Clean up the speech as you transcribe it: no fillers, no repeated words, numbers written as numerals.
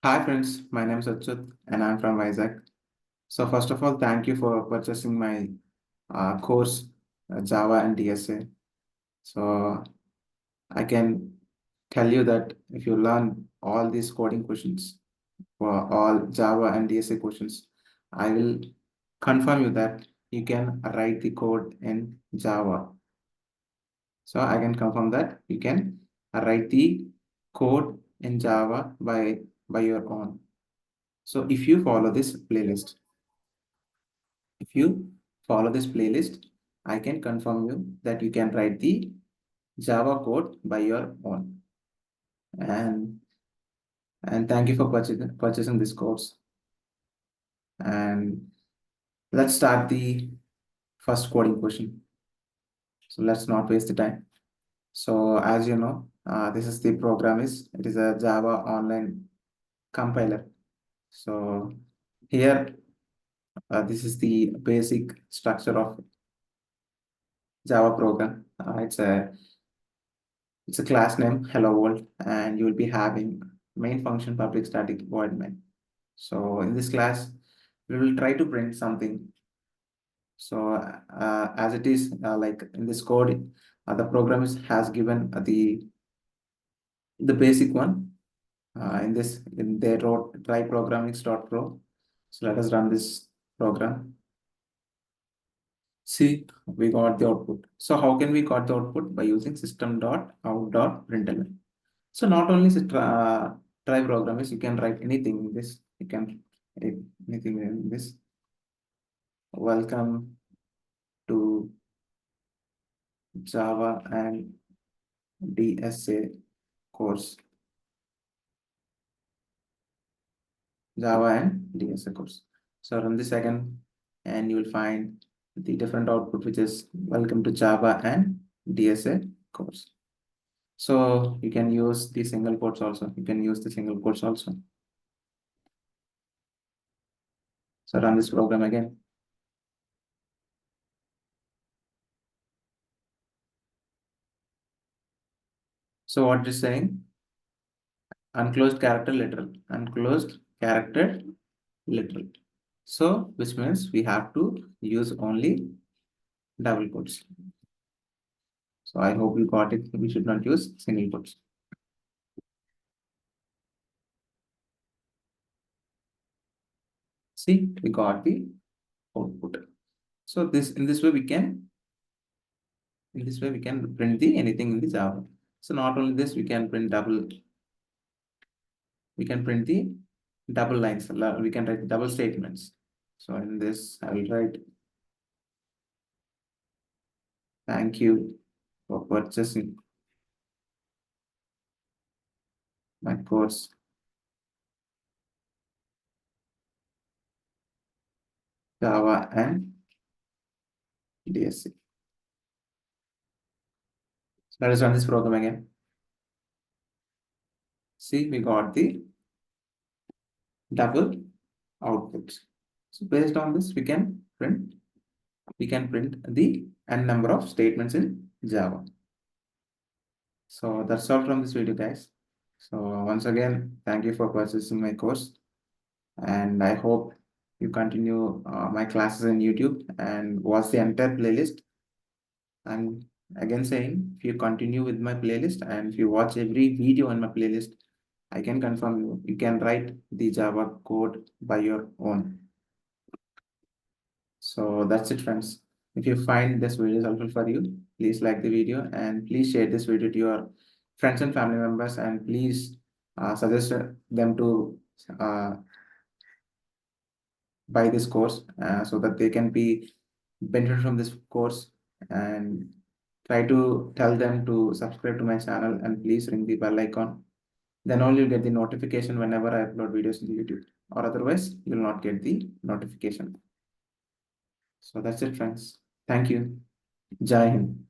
Hi friends, my name is Achyut and I'm from Isaac. So first of all, thank you for purchasing my course Java and DSA. So I can tell you that if you learn all these coding questions for all Java and DSA questions, I will confirm you that you can write the code in Java. So I can confirm that you can write the code in Java by your own. So if you follow this playlist, I can confirm you that you can write the Java code by your own. And thank you for purchasing this course. And let's start the first coding question. So let's not waste the time. So as you know, this is the program is it is a Java online compiler. So here, this is the basic structure of Java program. It's a class name hello world, and you will be having main function public static void main. So in this class, we will try to print something. So as it is like in this code, the program has given the basic one. In they wrote try programming.pro. So let us run this program. See, we got the output. So how can we got the output? By using system.out.println. So not only try programmers, you can write anything in this. You can write anything in this. Welcome to Java and DSA course. Java and DSA course. So run this again, and you will find the different output, which is welcome to Java and DSA course. So you can use the single quotes also. You can use the single quotes also. So run this program again. So what it is saying? Unclosed character literal. Unclosed character literal. So which means we have to use only double quotes. So I hope you got it. We should not use single quotes. See, we got the output. So in this way we can print the anything in the Java. So not only this, we can print the double lines. We can write double statements. So in this, I will write thank you for purchasing my course Java and DSC. So let us run this program again. See, we got the double outputs. So based on this, we can print the n number of statements in Java. So that's all from this video, guys. So once again, thank you for purchasing my course, and I hope you continue my classes on YouTube and watch the entire playlist. And again saying, if you continue with my playlist and if you watch every video on my playlist, I can confirm you can write the Java code by your own. So that's it, friends. If you find this video helpful for you, please like the video and please share this video to your friends and family members, and please suggest them to uh, buy this course so that they can be benefit from this course, and try to tell them to subscribe to my channel and please ring the bell icon. Then only you'll get the notification whenever I upload videos in YouTube, or otherwise you'll not get the notification. So that's it, friends. Thank you. Jai Hind.